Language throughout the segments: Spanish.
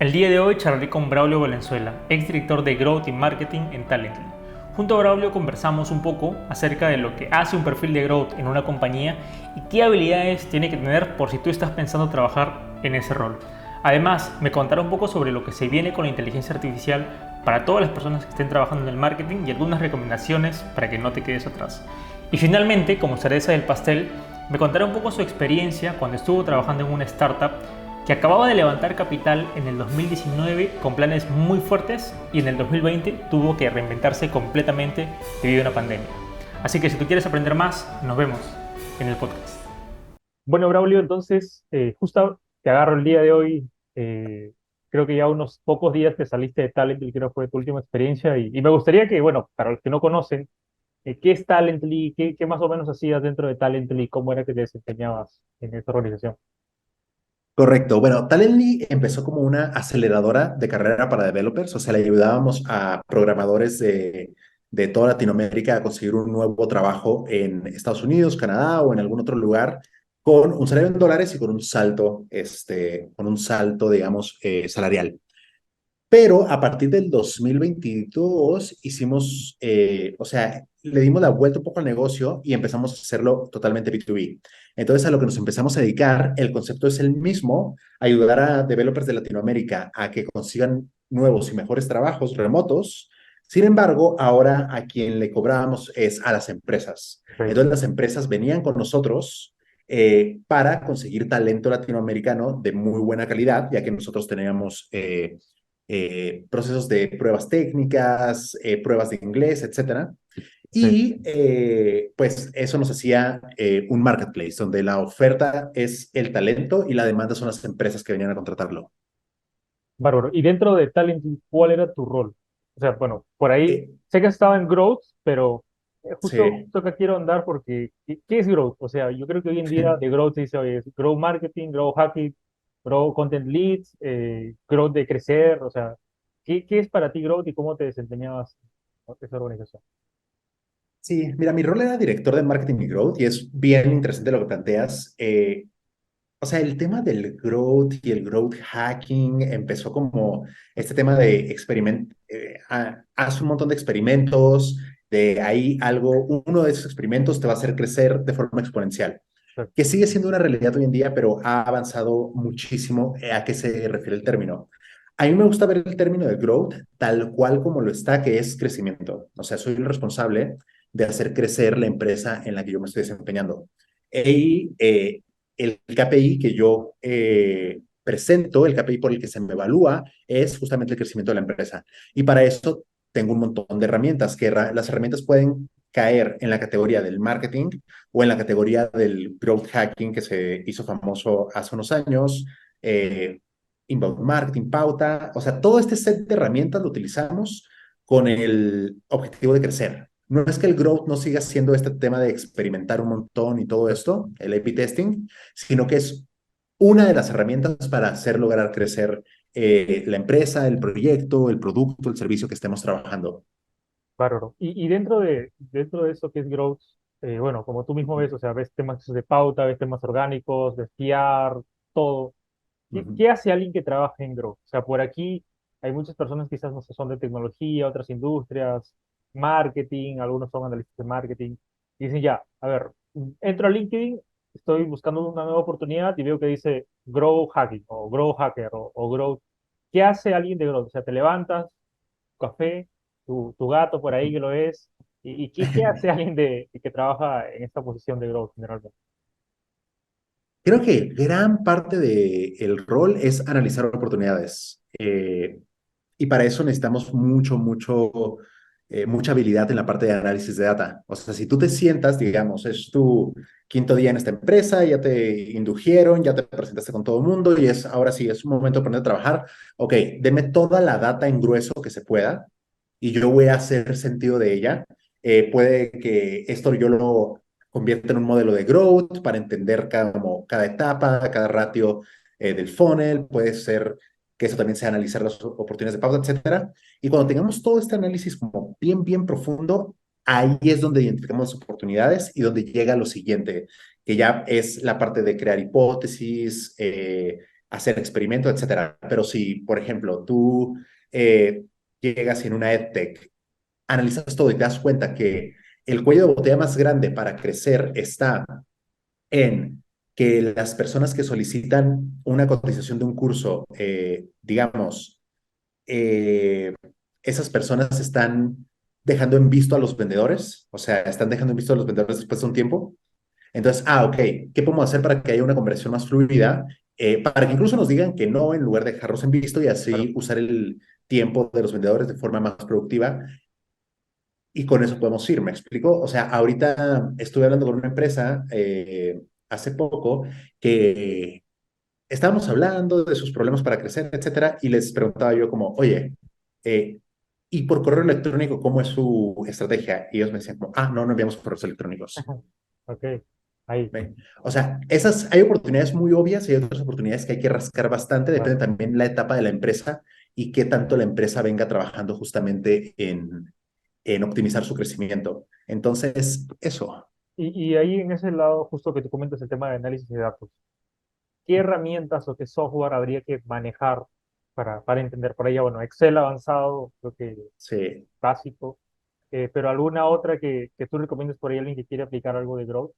El día de hoy charlaré con Braulio Valenzuela, ex director de Growth y Marketing en Talently. Junto a Braulio conversamos un poco acerca de lo que hace un perfil de Growth en una compañía y qué habilidades tiene que tener por si tú estás pensando trabajar en ese rol. Además, me contará un poco sobre lo que se viene con la inteligencia artificial para todas las personas que estén trabajando en el marketing y algunas recomendaciones para que no te quedes atrás. Y finalmente, como cereza del pastel, me contará un poco su experiencia cuando estuvo trabajando en una startup que acababa de levantar capital en el 2019 con planes muy fuertes y en el 2020 tuvo que reinventarse completamente debido a una pandemia. Así que si tú quieres aprender más, nos vemos en el podcast. Bueno, Braulio, entonces, justo te agarro el día de hoy. eh, Creo que ya unos pocos días que saliste de Talently, creo que fue tu última experiencia. Y me gustaría que, bueno, para los que no conocen, ¿qué es Talently? ¿Qué más o menos hacías dentro de Talently? ¿Cómo era que te desempeñabas en esta organización? Correcto. Bueno, Talently empezó como una aceleradora de carrera para developers, o sea, le ayudábamos a programadores de toda Latinoamérica a conseguir un nuevo trabajo en Estados Unidos, Canadá o en algún otro lugar con un salario en dólares y con un salto, digamos, salarial. Pero a partir del 2022 hicimos, o sea, le dimos la vuelta un poco al negocio y empezamos a hacerlo totalmente B2B. Entonces, a lo que nos empezamos a dedicar, el concepto es el mismo, ayudar a developers de Latinoamérica a que consigan nuevos y mejores trabajos remotos. Sin embargo, ahora a quien le cobrábamos es a las empresas. Ok. Entonces, las empresas venían con nosotros para conseguir talento latinoamericano de muy buena calidad, ya que nosotros teníamos procesos de pruebas técnicas, pruebas de inglés, etcétera. Sí. Y pues eso nos hacía un marketplace donde la oferta es el talento y la demanda son las empresas que venían a contratarlo. Bárbaro. Y dentro de Talent, ¿cuál era tu rol? O sea, bueno, por ahí Eh, sé que estaba en Growth, pero sí, justo acá quiero andar porque ¿qué es Growth? O sea, yo creo que hoy en día de Growth se dice, oye, es Grow Marketing, Grow Hacking, Grow Content Leads, Growth de crecer. O sea, ¿qué es para ti Growth y cómo te desempeñabas en esa organización? sí, mira, mi rol era director de marketing y growth y es bien interesante lo que planteas. O sea, el tema del growth y el growth hacking empezó como este tema de haz un montón de experimentos, de ahí algo, uno de esos experimentos te va a hacer crecer de forma exponencial, Claro. que sigue siendo una realidad hoy en día, pero ha avanzado muchísimo a qué se refiere el término. A mí me gusta ver el término de growth tal cual como lo está, que es crecimiento. O sea, soy el responsable de hacer crecer la empresa en la que yo me estoy desempeñando. Y el KPI que yo presento, el KPI por el que se me evalúa, es justamente el crecimiento de la empresa. Y para eso tengo un montón de herramientas, las herramientas pueden caer en la categoría del marketing o en la categoría del growth hacking que se hizo famoso hace unos años, eh, inbound marketing, pauta, o sea, todo este set de herramientas lo utilizamos con el objetivo de crecer. No es que el growth no siga siendo este tema de experimentar un montón y todo esto, el A/B testing, sino que es una de las herramientas para hacer lograr crecer la empresa, el proyecto, el producto, el servicio que estemos trabajando. Bárbaro. Y dentro de eso que es Growth, bueno, como tú mismo ves, o sea, ves temas de pauta, ves temas orgánicos, ves PR, todo. Ujú. ¿Qué hace alguien que trabaja en Growth? O sea, por aquí hay muchas personas quizás no sé, son de tecnología, otras industrias, marketing, algunos son analistas de marketing, y dicen ya, a ver, entro a LinkedIn, estoy buscando una nueva oportunidad y veo que dice Grow Hacking o Grow Hacker o Grow. ¿Qué hace alguien de Growth? O sea, te levantas, café, tu gato por ahí que lo es, y qué hace alguien que trabaja en esta posición de Growth generalmente? Creo que gran parte del rol es analizar oportunidades. Y para eso necesitamos mucha habilidad en la parte de análisis de data. O sea, si tú te sientas, digamos, es tu quinto día en esta empresa, ya te indujeron, ya te presentaste con todo el mundo y ahora sí, es un momento de aprender a trabajar. Ok, deme toda la data en grueso que se pueda y yo voy a hacer sentido de ella. Puede que esto yo lo convierta en un modelo de growth para entender cada etapa, cada ratio del funnel. Puede ser que eso también sea analizar las oportunidades de pauta, etcétera. Y cuando tengamos todo este análisis como bien profundo, ahí es donde identificamos las oportunidades y donde llega lo siguiente, que ya es la parte de crear hipótesis, hacer experimentos, etcétera. Pero si, por ejemplo, tú eh, llegas en una EdTech, analizas todo y te das cuenta que el cuello de botella más grande para crecer está en que las personas que solicitan una cotización de un curso, digamos, eh, esas personas están dejando en visto a los vendedores, o sea, están dejando en visto a los vendedores después de un tiempo. Entonces, ok, ¿qué podemos hacer para que haya una conversión más fluida? Para que incluso nos digan que no en lugar de dejarlos en visto y Claro. así usar el tiempo de los vendedores de forma más productiva y con eso podemos ir, ¿me explico? O sea, ahorita estuve hablando con una empresa hace poco que estábamos hablando de sus problemas para crecer, etcétera, y les preguntaba yo como, oye, y por correo electrónico, ¿cómo es su estrategia? Y ellos me decían como, no enviamos correos electrónicos. Ok, ahí, ¿Ve? O sea, esas, hay oportunidades muy obvias y hay otras oportunidades que hay que rascar bastante, depende claro. también la etapa de la empresa y qué tanto la empresa venga trabajando justamente en optimizar su crecimiento. Entonces, eso. Y ahí en ese lado, justo que tú comentas el tema de análisis de datos, ¿qué herramientas o qué software habría que manejar para entender por ahí? Bueno, Excel avanzado, creo que Sí. básico, pero alguna otra que tú recomiendes por ahí a alguien que quiere aplicar algo de Growth.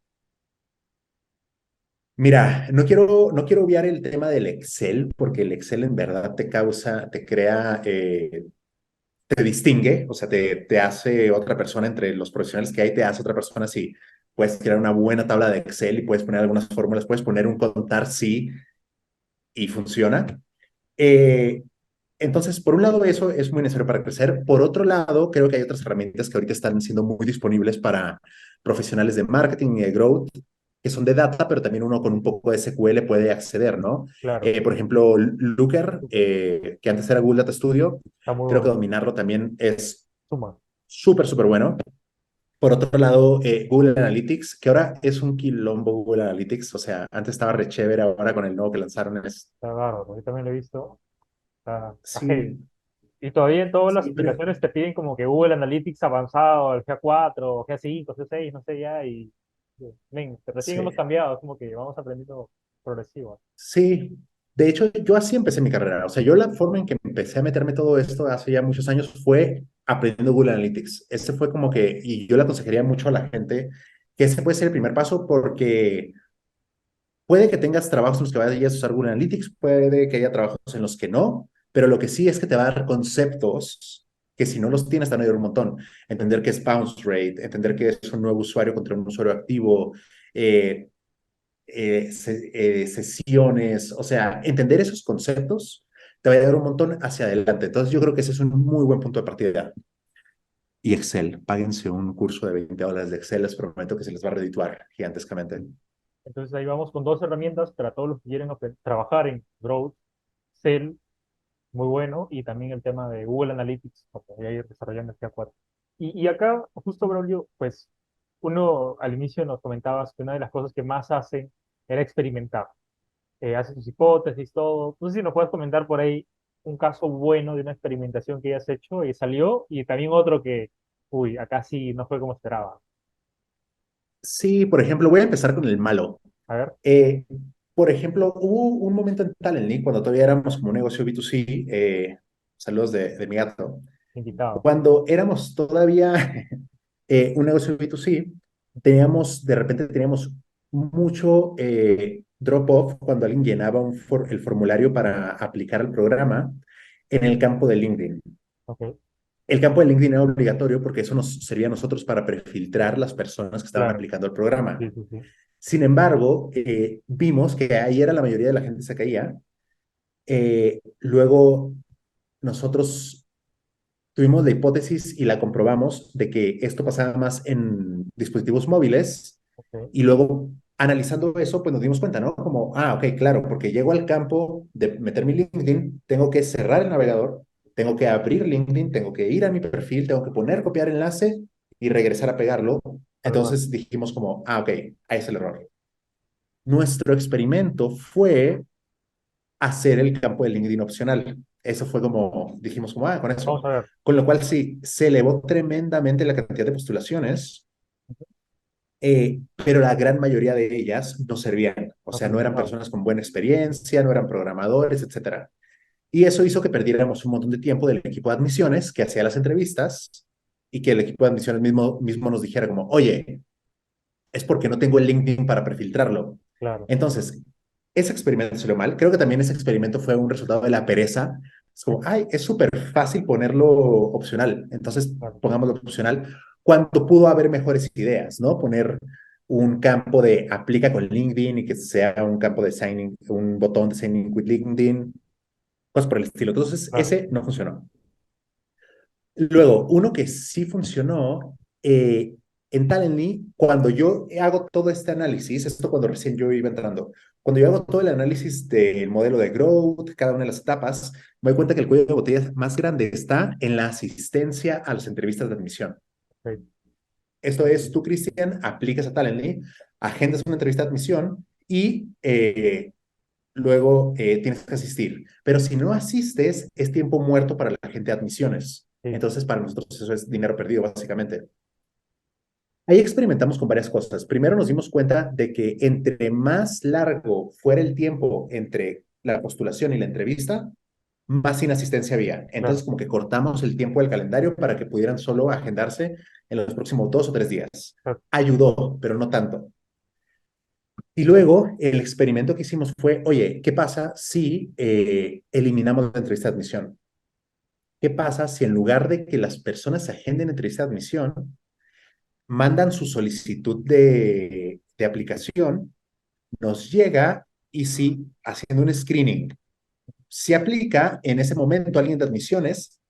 Mira, no quiero obviar el tema del Excel, porque el Excel en verdad te causa, te crea, te distingue, o sea, te hace otra persona entre los profesionales que hay, te hace otra persona si puedes crear una buena tabla de Excel y puedes poner algunas fórmulas, puedes poner un contar sí y funciona. Eh, entonces, por un lado, eso es muy necesario para crecer. Por otro lado, creo que hay otras herramientas que ahorita están siendo muy disponibles para profesionales de marketing y de growth, que son de data, pero también uno con un poco de SQL puede acceder, ¿no? Claro, Por ejemplo, Looker, que antes era Google Data Studio, está muy creo que bueno. dominarlo también es Suma. súper, súper bueno. Por otro lado, Google Analytics, que ahora es un quilombo Google Analytics, o sea, antes estaba re chévere, ahora con el nuevo que lanzaron es, Está bárbaro, yo también lo he visto, está heavy. sí, Y todavía en todas las sí, pero aplicaciones te piden como que Google Analytics avanzado, el G4, G5, C6, no sé ya, y ven, recién hemos sí. cambiado, es como que vamos aprendiendo progresivo. Sí, de hecho yo así empecé mi carrera. O sea, yo la forma en que empecé a meterme todo esto hace ya muchos años fue aprendiendo Google Analytics. Ese fue como que, y yo le aconsejaría mucho a la gente que ese puede ser el primer paso porque puede que tengas trabajos en los que vayas a usar Google Analytics, puede que haya trabajos en los que no, pero lo que sí es que te va a dar conceptos que si no los tienes te van a ayudar un montón. Entender qué es bounce rate, entender qué es un nuevo usuario contra un usuario activo, eh, sesiones, o sea, entender esos conceptos te va a ayudar un montón hacia adelante. Entonces yo creo que ese es un muy buen punto de partida. Y Excel, páguense un curso de $20 de Excel, les prometo que se les va a redituar gigantescamente. Entonces ahí vamos con dos herramientas para todos los que quieren trabajar en Growth, Cell, muy bueno, y también el tema de Google Analytics, para ya ir desarrollando el G4. Y acá, justo, Braulio, pues uno al inicio nos comentabas que una de las cosas que más hacen era experimentar. Hace sus hipótesis, todo. No sé si nos puedes comentar por ahí un caso bueno de una experimentación que hayas hecho y salió, y también otro que, uy, acá sí no fue como esperaba. Sí, por ejemplo, voy a empezar con el malo. A ver, Eh, por ejemplo, hubo un momento en Talently, cuando todavía éramos como un negocio B2C, saludos de mi gato, invitado. cuando éramos todavía un negocio B2C, de repente teníamos mucho drop-off cuando alguien llenaba el formulario para aplicar al programa en el campo de LinkedIn. Ok, El campo de LinkedIn era obligatorio porque eso nos servía a nosotros para prefiltrar las personas que estaban claro, aplicando al programa. sí, sí, sí. Sin embargo, vimos que ahí era la mayoría de la gente se caía. Luego nosotros tuvimos la hipótesis y la comprobamos de que esto pasaba más en dispositivos móviles Ok, y luego analizando eso, pues nos dimos cuenta, ¿no? Como, ok, claro, porque llego al campo de meter mi LinkedIn, tengo que cerrar el navegador, tengo que abrir LinkedIn, tengo que ir a mi perfil, tengo que poner copiar enlace y regresar a pegarlo. tal cual. Entonces dijimos como, ok, ahí es el error. Nuestro experimento fue hacer el campo de LinkedIn opcional. Eso fue como, dijimos como, con Vamos eso. a ver. Con lo cual sí, se elevó tremendamente la cantidad de postulaciones, pero la gran mayoría de ellas no servían. O Ok, sea, no eran wow, personas con buena experiencia, no eran programadores, etcétera. Y eso hizo que perdiéramos un montón de tiempo del equipo de admisiones que hacía las entrevistas y que el equipo de admisiones mismo nos dijera como, oye, es porque no tengo el LinkedIn para prefiltrarlo. claro, Entonces, ese experimento salió mal. Creo que también ese experimento fue un resultado de la pereza. Es como, ay, es súper fácil ponerlo opcional. Entonces, claro. pongámoslo opcional cuando pudo haber mejores ideas, ¿no? Poner un campo de aplica con LinkedIn y que sea un campo de signing, un botón de signing with LinkedIn, cosas por el estilo. Entonces, Claro. ese no funcionó. Luego, uno que sí funcionó, en Talently, cuando yo hago todo este análisis, esto cuando recién yo iba entrando, cuando yo hago todo el análisis del modelo de growth, cada una de las etapas, me doy cuenta que el cuello de botella más grande está en la asistencia a las entrevistas de admisión. Ok, Esto es, tú, Cristian, aplicas a Talently, agendas una entrevista de admisión y luego tienes que asistir. Pero si no asistes, es tiempo muerto para la gente de admisiones. sí, Entonces, para nosotros eso es dinero perdido, básicamente. Ahí experimentamos con varias cosas. Primero nos dimos cuenta de que entre más largo fuera el tiempo entre la postulación y la entrevista, más inasistencia había. claro, Entonces, como que cortamos el tiempo del calendario para que pudieran solo agendarse en los próximos 2 o 3 días. claro. Ayudó, pero no tanto. Y luego el experimento que hicimos fue, oye, ¿qué pasa si eliminamos la entrevista de admisión? ¿Qué pasa si en lugar de que las personas se agenden entrevista de admisión, mandan su solicitud de aplicación, nos llega y si haciendo un screening, si aplica, en ese momento alguien de admisiones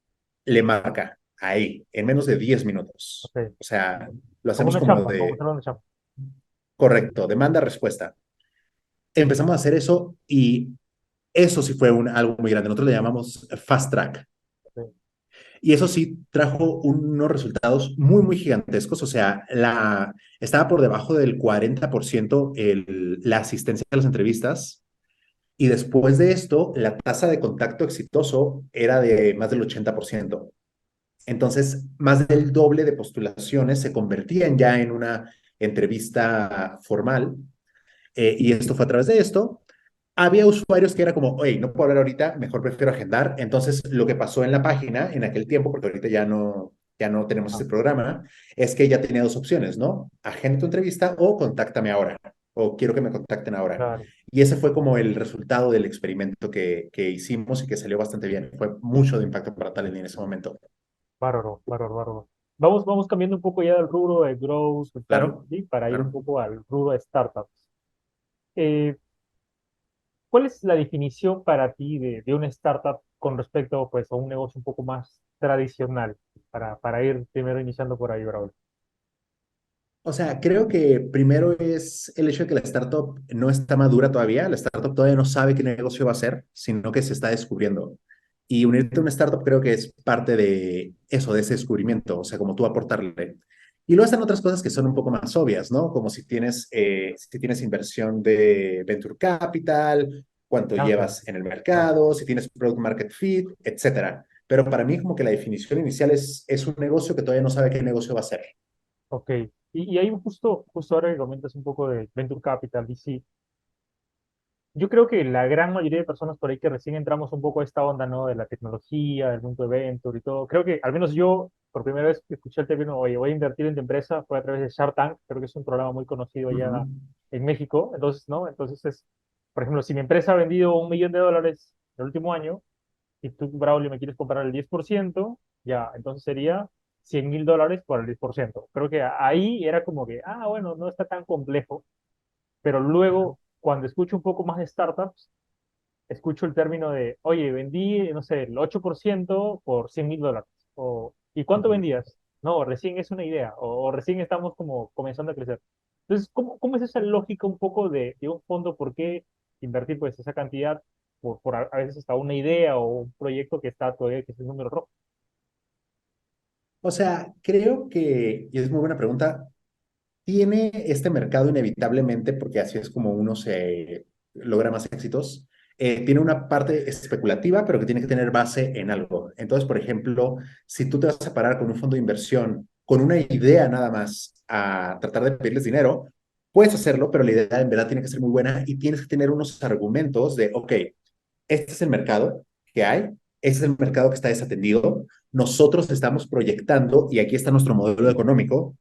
le marca ahí, en menos de 10 minutos. Ok. O sea, lo Como hacemos una como chamba, como de, hacerlo una chamba. correcto, demanda-respuesta. Empezamos a hacer eso y eso sí fue algo muy grande. Nosotros le llamamos fast track. Ok, Y eso sí trajo unos resultados muy, muy gigantescos. O sea, estaba por debajo del 40% la asistencia a las entrevistas. Y después de esto, la tasa de contacto exitoso era de más del 80%. Entonces, más del doble de postulaciones se convertían ya en una entrevista formal. Y esto fue a través de esto. Había usuarios que era como, oye, no puedo hablar ahorita, mejor prefiero agendar. Entonces, lo que pasó en la página en aquel tiempo, porque ahorita ya no tenemos ah, ese programa, es que ya tenía dos opciones, ¿no? Agenda tu entrevista o contáctame ahora, o quiero que me contacten ahora. claro. Y ese fue como el resultado del experimento que hicimos y que salió bastante bien. Fue mucho de impacto para Talent en ese momento. Bárbaro, bárbaro, bárbaro. Vamos cambiando un poco ya del rubro de growth, de talent, Claro, ¿sí? Para ir un claro. poco al rubro de startups. Eh, ¿Cuál es la definición para ti de una startup con respecto pues, a un negocio un poco más tradicional? Para ir primero iniciando por ahí, Braulio. O sea, creo que primero es el hecho de que la startup no está madura todavía. La startup todavía no sabe qué negocio va a hacer, sino que se está descubriendo. Y unirte a una startup creo que es parte de eso, de ese descubrimiento, o sea, como tú aportarle. Y luego están otras cosas que son un poco más obvias, ¿no? Como si tienes inversión de venture capital, cuánto Ah, claro, llevas en el claro. mercado, si tienes product market fit, etcétera. Pero para mí como que la definición inicial es un negocio que todavía no sabe qué negocio va a ser. Ok. Y ahí justo ahora que comentas un poco de Venture Capital, VC, yo creo que la gran mayoría de personas por ahí que recién entramos un poco a esta onda, ¿no? De la tecnología, del mundo de Venture y todo, creo que al menos yo, por primera vez que escuché el término, oye, voy a invertir en tu empresa, fue a través de Shark Tank, creo que es un programa muy conocido Ujú. allá en México, entonces, ¿no? Entonces por ejemplo, si mi empresa ha vendido $1 millón el último año, y tú, Braulio, me quieres comprar el 10%, ya, entonces sería $100.000 por el 10%. Creo que ahí era como que, bueno, no está tan complejo, pero luego, cuando escucho un poco más de startups, escucho el término de, oye, vendí, no sé, el 8% por $100.000. ¿Y cuánto Ujú. vendías? No, recién es una idea, o recién estamos como comenzando a crecer. Entonces, ¿cómo es esa lógica un poco de un fondo? ¿Por qué invertir pues esa cantidad por a veces hasta una idea o un proyecto que está todavía, que es el número rojo? O sea, creo que, y es muy buena pregunta, tiene este mercado inevitablemente, porque así es como uno se logra más éxitos, tiene una parte especulativa, pero que tiene que tener base en algo. Entonces, por ejemplo, si tú te vas a parar con un fondo de inversión, con una idea nada más, a tratar de pedirles dinero, puedes hacerlo, pero la idea en verdad tiene que ser muy buena y tienes que tener unos argumentos de, ok, este es el mercado que hay, este es el mercado que está desatendido, nosotros estamos proyectando, y aquí está nuestro modelo económico,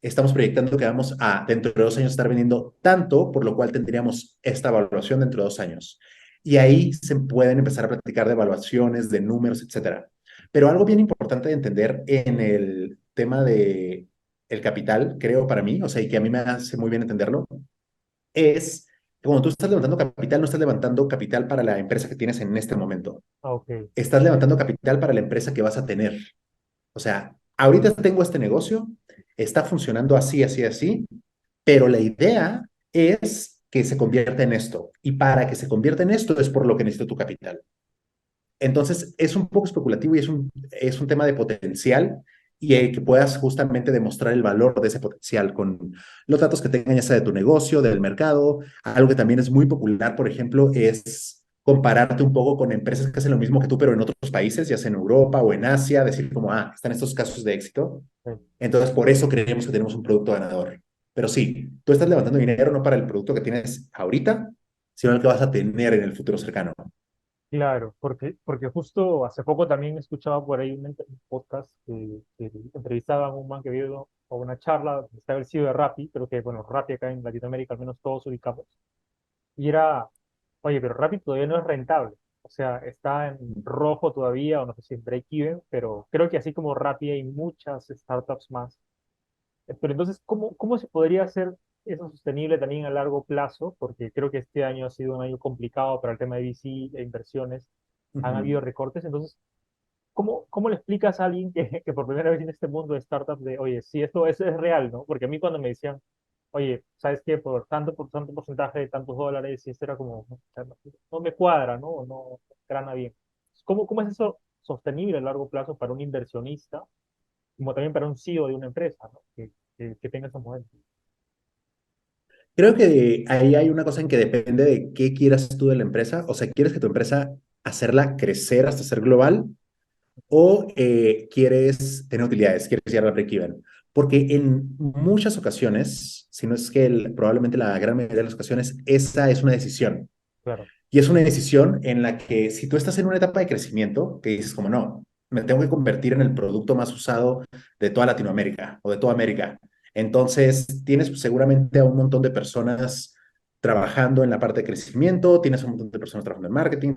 estamos proyectando que vamos a, dentro de 2 años, estar vendiendo tanto, por lo cual tendríamos esta evaluación dentro de 2 años. Y ahí se pueden empezar a platicar de evaluaciones, de números, etcétera. Pero algo bien importante de entender en el tema de el capital, creo para mí, o sea, y que a mí me hace muy bien entenderlo, es que cuando tú estás levantando capital, no estás levantando capital para la empresa que tienes en este momento. Ah, ok, Estás levantando capital para la empresa que vas a tener. O sea, ahorita tengo este negocio, está funcionando así, así, así, pero la idea es que se convierta en esto. Y para que se convierta en esto es por lo que necesito tu capital. Entonces, es un poco especulativo y es un tema de potencial y que puedas justamente demostrar el valor de ese potencial con los datos que tengan ya sea de tu negocio, del mercado. Algo que también es muy popular, por ejemplo, es compararte un poco con empresas que hacen lo mismo que tú, pero en otros países, ya sea en Europa o en Asia, decir como, están estos casos de éxito. ok. Entonces, por eso creemos que tenemos un producto ganador. Pero sí, tú estás levantando dinero no para el producto que tienes ahorita, sino el que vas a tener en el futuro cercano. Claro, porque justo hace poco también escuchaba por ahí un podcast que entrevistaban a un man que vio o una charla, estaba el CEO de Rappi, pero que, bueno, Rappi acá en Latinoamérica al menos todos ubicamos, y era, oye, pero Rappi todavía no es rentable, o sea, está en rojo todavía, o no sé si en break-even, pero creo que así como Rappi hay muchas startups más. Pero entonces, ¿cómo se podría hacer eso sostenible también a largo plazo? Porque creo que este año ha sido un año complicado para el tema de VC e inversiones. Han Ujú. habido recortes. Entonces, ¿cómo le explicas a alguien que por primera vez en este mundo de startups de, oye, sí, esto es real, ¿no? Porque a mí cuando me decían, oye, ¿sabes qué? Por tanto porcentaje de tantos dólares, y esto era como, o sea, no me cuadra, ¿no? No grana bien. ¿Cómo es eso sostenible a largo plazo para un inversionista, como también para un CEO de una empresa, ¿no? Que tenga esos modelos? Creo que ahí hay una cosa en que depende de qué quieras tú de la empresa. O sea, ¿quieres que tu empresa hacerla crecer hasta ser global o quieres tener utilidades, quieres llegar al break-even? Porque en muchas ocasiones, si no es que probablemente la gran mayoría de las ocasiones, esa es una decisión. Claro. Y es una decisión en la que si tú estás en una etapa de crecimiento, que dices como no, me tengo que convertir en el producto más usado de toda Latinoamérica o de toda América. Entonces, tienes seguramente a un montón de personas trabajando en la parte de crecimiento, tienes un montón de personas trabajando en marketing,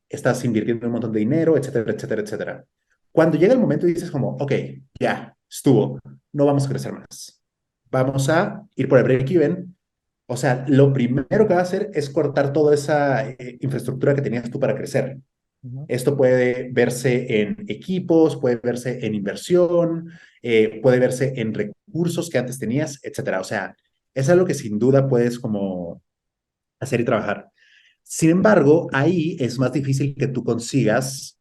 estás invirtiendo un montón de dinero, etcétera, etcétera, etcétera. Cuando llega el momento y dices como, ok, ya, estuvo, no vamos a crecer más. Vamos a ir por el break-even. O sea, lo primero que va a hacer es cortar toda esa infraestructura que tenías tú para crecer. Ujú. Esto puede verse en equipos, puede verse en inversión, puede verse en recursos que antes tenías, etcétera. O sea, es algo que sin duda puedes como hacer y trabajar. Sin embargo, ahí es más difícil que tú consigas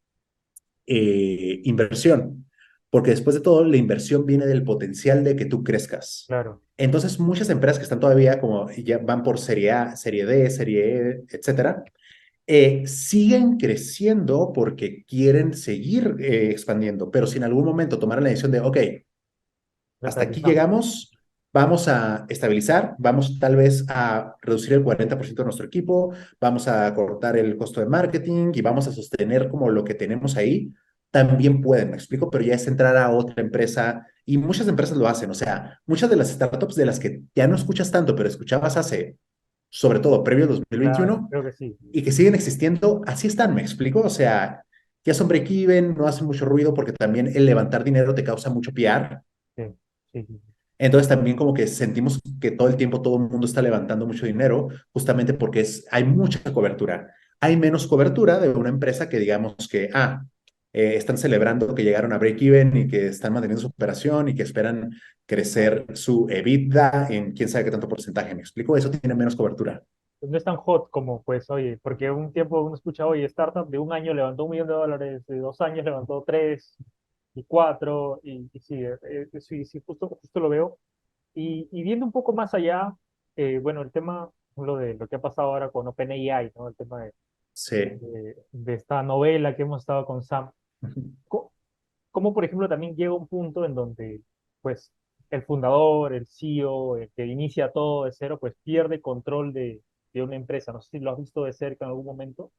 inversión, porque después de todo, la inversión viene del potencial de que tú crezcas. Claro. Entonces, muchas empresas que están todavía como ya van por serie A, serie D, serie E, etcétera, siguen creciendo porque quieren seguir expandiendo, pero si en algún momento tomaran la decisión de, ok, hasta aquí Rentabilizamos. llegamos, vamos a estabilizar, vamos tal vez a reducir el 40% de nuestro equipo, vamos a cortar el costo de marketing y vamos a sostener como lo que tenemos ahí, también pueden, me explico, pero ya es entrar a otra empresa y muchas empresas lo hacen, o sea, muchas de las startups de las que ya no escuchas tanto, pero escuchabas hace, sobre todo previo al Claro, 2021, creo que sí. y que siguen existiendo, así están, me explico, o sea, ya son break-even, no hacen mucho ruido porque también el levantar dinero te causa mucho PR. Sí, sí, sí. Entonces también como que sentimos que todo el tiempo todo el mundo está levantando mucho dinero, justamente porque hay mucha cobertura. Hay menos cobertura de una empresa que digamos que, están celebrando que llegaron a break-even y que están manteniendo su operación y que esperan Claro. crecer su EBITDA en quién sabe qué tanto porcentaje. ¿Me explico? Eso tiene menos cobertura. Pues no es tan hot como, pues, oye, porque un tiempo uno escucha, oye, startup de un año levantó 1 millón de dólares, de 2 años levantó tres y cuatro, y sí, sí, sí, justo lo veo. Y viendo un poco más allá, bueno, el tema, lo que ha pasado ahora con OpenAI, ¿no? El tema Sí. de esta novela que hemos estado con Sam. ¿Cómo, por ejemplo, también llega un punto en donde, pues, el fundador, el CEO, el que inicia todo de cero, pues pierde control de una empresa. No sé si lo has visto de cerca en algún momento.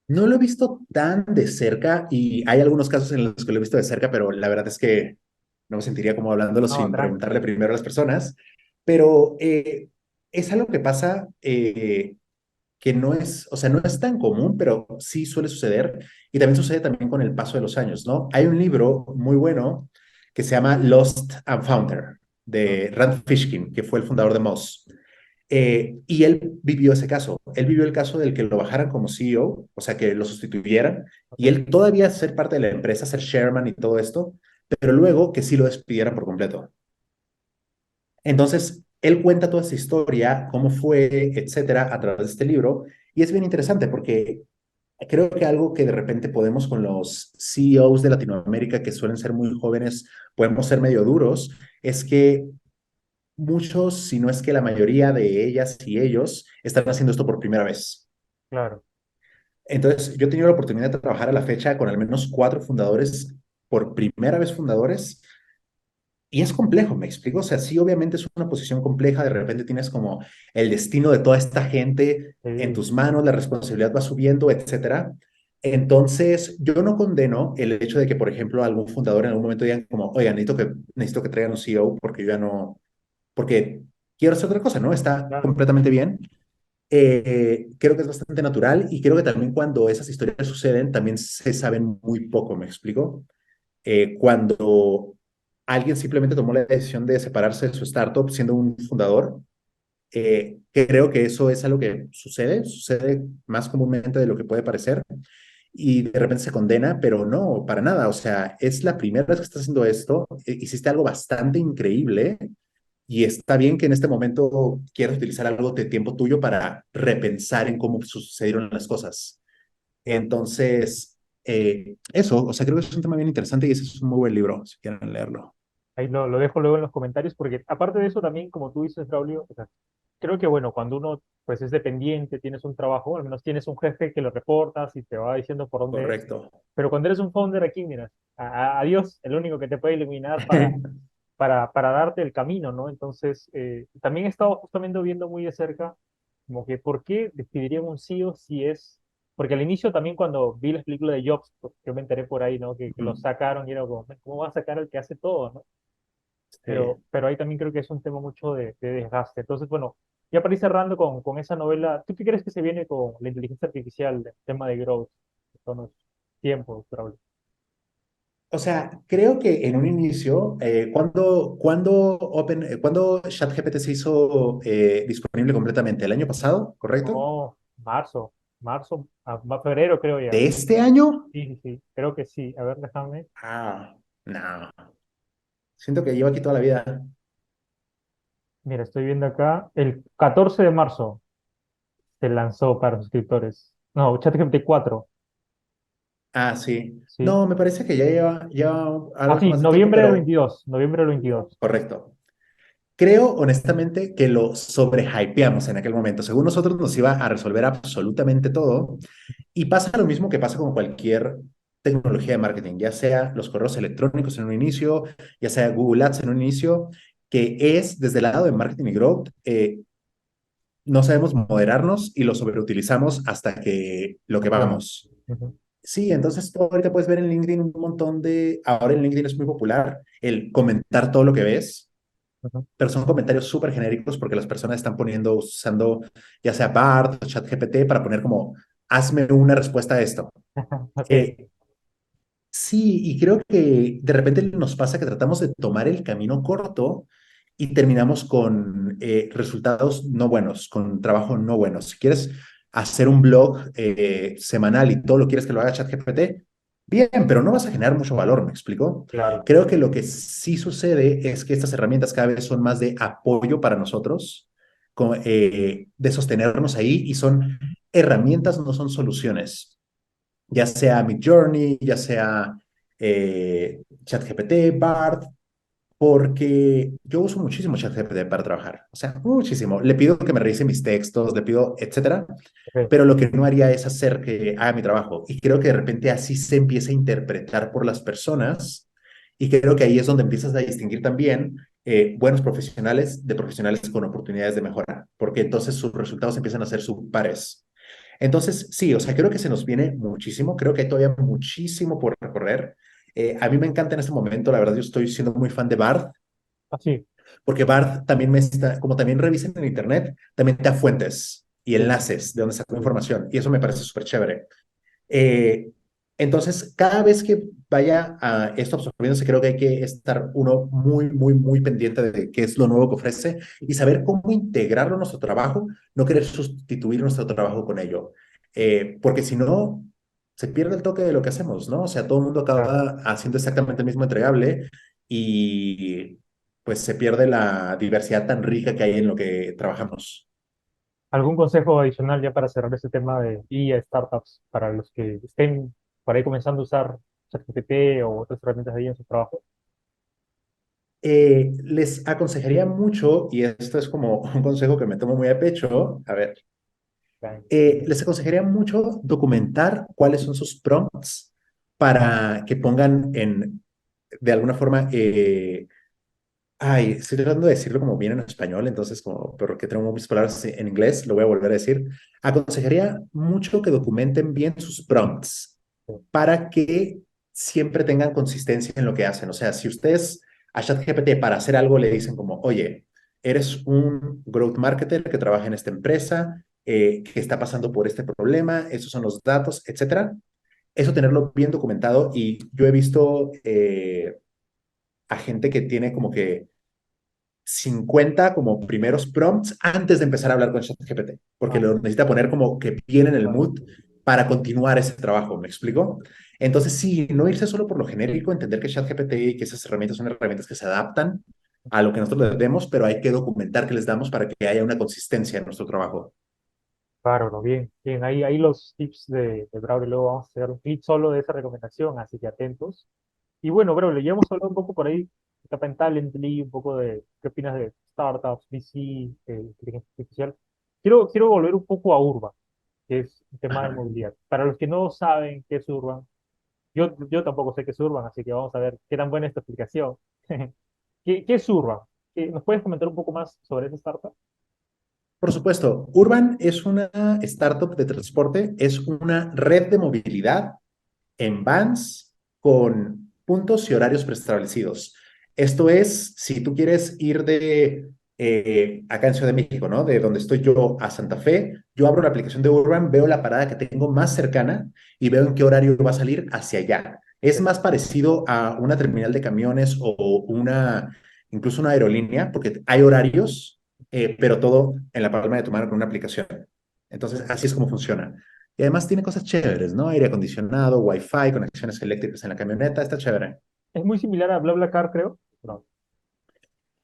No lo he visto tan de cerca y hay algunos casos en los que lo he visto de cerca, pero la verdad es que no me sentiría como hablándolo No, sin tranqui, preguntarle primero a las personas. Pero es algo que pasa que no es, o sea, no es tan común, pero sí suele suceder y también sucede también con el paso de los años, ¿no? Hay un libro muy bueno que se llama Lost and Founder ¿no? de Rand Fishkin, que fue el fundador de Moz. Y él vivió ese caso. Él vivió el caso del que lo bajaran como CEO, o sea, que lo sustituyeran, y Ok, él todavía ser parte de la empresa, ser chairman y todo esto, pero luego que sí lo despidieran por completo. Entonces, él cuenta toda esa historia, cómo fue, etcétera, a través de este libro, y es bien interesante porque creo que algo que de repente podemos con los CEOs de Latinoamérica, que suelen ser muy jóvenes, podemos ser medio duros, es que muchos, si no es que la mayoría de ellas y ellos, están haciendo esto por primera vez. claro, Entonces, yo he tenido la oportunidad de trabajar a la fecha con al menos 4 fundadores, por primera vez fundadores, y es complejo, me explico. O sea, sí, obviamente es una posición compleja, de repente tienes como el destino de toda esta gente en sí, tus manos, la responsabilidad va subiendo, etcétera. Entonces, yo no condeno el hecho de que, por ejemplo, algún fundador en algún momento digan como, oigan, necesito que traigan un CEO porque yo ya no, porque quiero hacer otra cosa, ¿no? Está claro, completamente bien. Creo que es bastante natural y creo que también cuando esas historias suceden, también se saben muy poco, ¿me explico? Cuando alguien simplemente tomó la decisión de separarse de su startup siendo un fundador, creo que eso es algo que sucede más comúnmente de lo que puede parecer y de repente se condena, pero no, para nada. O sea, es la primera vez que estás haciendo esto, hiciste algo bastante increíble y está bien que en este momento quieras utilizar algo de tiempo tuyo para repensar en cómo sucedieron las cosas. claro. Entonces, eso, o sea, creo que es un tema bien interesante y ese es un muy buen libro, si quieren leerlo. Ahí lo dejo luego en los comentarios porque aparte de eso también, como tú dices, Braulio, o sea, creo que bueno, cuando uno pues es dependiente, tienes un trabajo, al menos tienes un jefe que lo reportas y te va diciendo por dónde es, Correcto. pero cuando eres un founder aquí, mira, a Dios, el único que te puede iluminar para darte el camino, ¿no? Entonces, también he estado justamente viendo muy de cerca, como que por qué despedirían un CEO si es, porque al inicio también cuando vi las películas de Jobs, pues, yo me enteré por ahí, ¿no? Que lo sacaron y era como, ¿cómo va a sacar al que hace todo, ¿no? Sí. Pero ahí también creo que es un tema mucho de desgaste. Entonces, bueno, ya para ir cerrando con esa novela, ¿tú qué crees que se viene con la inteligencia artificial, el tema de growth, con los tiempos, Braulio? O sea, creo que en un inicio, cuando ChatGPT se hizo disponible completamente, el año pasado, ¿correcto? No, marzo, febrero creo ya. ¿De este año? Sí, sí, sí, creo que sí. A ver, déjame. Ah, no. Siento que llevo aquí toda la vida. Mira, estoy viendo acá. El 14 de marzo se lanzó para suscriptores. No, ChatGPT 4, Ah, sí. sí. No, me parece que ya lleva Ah, algo sí, más de tiempo, pero noviembre del 22. correcto. Creo honestamente que lo sobrehypeamos en aquel momento. Según nosotros nos iba a resolver absolutamente todo. Y pasa lo mismo que pasa con cualquier tecnología de marketing, ya sea los correos electrónicos en un inicio, ya sea Google Ads en un inicio, que es desde el lado de marketing y growth, no sabemos moderarnos y lo sobreutilizamos hasta que lo que Funciona. vamos. Ujú, Sí, entonces tú ahorita puedes ver en LinkedIn un montón ahora en LinkedIn es muy popular el comentar todo lo que ves, ujú. pero son comentarios súper genéricos porque las personas están usando ya sea BART o ChatGPT para poner como, hazme una respuesta a esto. Ok, Eh, sí, y creo que de repente nos pasa que tratamos de tomar el camino corto y terminamos con resultados no buenos, con trabajo no bueno. Si quieres hacer un blog semanal y todo lo quieres que lo haga ChatGPT, bien, pero no vas a generar mucho valor, ¿me explico? claro. Creo que lo que sí sucede es que estas herramientas cada vez son más de apoyo para nosotros, de sostenernos ahí y son herramientas, no son soluciones, ya sea Midjourney, ya sea ChatGPT, Bard, porque yo uso muchísimo ChatGPT para trabajar, o sea, muchísimo. Le pido que me revise mis textos, le pido, etcétera, Ok, pero lo que no haría es hacer que haga mi trabajo. Y creo que de repente así se empieza a interpretar por las personas Y creo que ahí es donde empiezas a distinguir también buenos profesionales de profesionales con oportunidades de mejora, porque entonces sus resultados empiezan a ser subpares. Entonces, sí, o sea, creo que se nos viene muchísimo, creo que hay todavía muchísimo por recorrer. A mí me encanta en este momento, la verdad, yo estoy siendo muy fan de Bard, Así, porque Bard también me está, como también revisan en Internet, también te da fuentes y sí, enlaces de donde sacó información, y eso me parece súper chévere. Eh, entonces, cada vez que vaya a esto absorbiéndose, creo que hay que estar uno muy, muy, muy pendiente de qué es lo nuevo que ofrece y saber cómo integrarlo a nuestro trabajo, no querer sustituir nuestro trabajo con ello. Porque si no, se pierde el toque de lo que hacemos, ¿no? O sea, todo el mundo claro. acaba haciendo exactamente el mismo entregable y pues se pierde la diversidad tan rica que hay en lo que trabajamos. ¿Algún consejo adicional ya para cerrar este tema de IA startups para los que estén por ahí comenzando a usar ChatGPT o otras herramientas de IA en su trabajo? Les aconsejaría mucho, y esto es como un consejo que me tomo muy a pecho, a ver, Claro. les aconsejaría mucho documentar cuáles son sus prompts para que pongan de alguna forma, ay, estoy tratando de decirlo como bien en español, entonces como, pero que tengo mis palabras en inglés, lo voy a volver a decir. Aconsejaría mucho que documenten bien sus prompts para que siempre tengan consistencia en lo que hacen. O sea, si ustedes a ChatGPT para hacer algo le dicen como, oye, eres un growth marketer que trabaja en esta empresa, que está pasando por este problema, esos son los datos, etcétera. Eso tenerlo bien documentado y yo he visto a gente que tiene como que 50 como primeros prompts antes de empezar a hablar con ChatGPT, porque Ah, lo necesita poner como que bien en el claro. mood para continuar ese trabajo, ¿me explico? Entonces, sí, no irse solo por lo genérico, entender que ChatGPT y que esas herramientas son herramientas que se adaptan a lo que nosotros les demos, pero hay que documentar que les damos para que haya una consistencia en nuestro trabajo. Claro, bien, bien. Ahí los tips de Braulio, luego vamos a hacer un clip solo de esa recomendación, así que atentos. Y bueno, Braulio, ya hemos hablado un poco por ahí, etapa en Talently, un poco de qué opinas de startups, VC, inteligencia artificial. Quiero volver un poco a Urban, que es el tema de Ajá. movilidad. Para los que no saben qué es Urban, yo tampoco sé qué es Urban, así que vamos a ver qué tan buena es esta explicación. ¿Qué es Urban? ¿Nos puedes comentar un poco más sobre esa startup? Por supuesto, Urban es una startup de transporte, es una red de movilidad en vans con puntos y horarios preestablecidos. Esto es, si tú quieres ir de acá en Ciudad de México, ¿no? De donde estoy yo a Santa Fe, yo abro la aplicación de Urban, veo la parada que tengo más cercana y veo en qué horario va a salir hacia allá. Es más parecido a una terminal de camiones o incluso una aerolínea, porque hay horarios, pero todo en la palma de tu mano con una aplicación. Entonces, así es como funciona. Y además tiene cosas chéveres, ¿no? Aire acondicionado, wifi, conexiones eléctricas en la camioneta, está chévere. Es muy similar a BlaBlaCar, creo. No.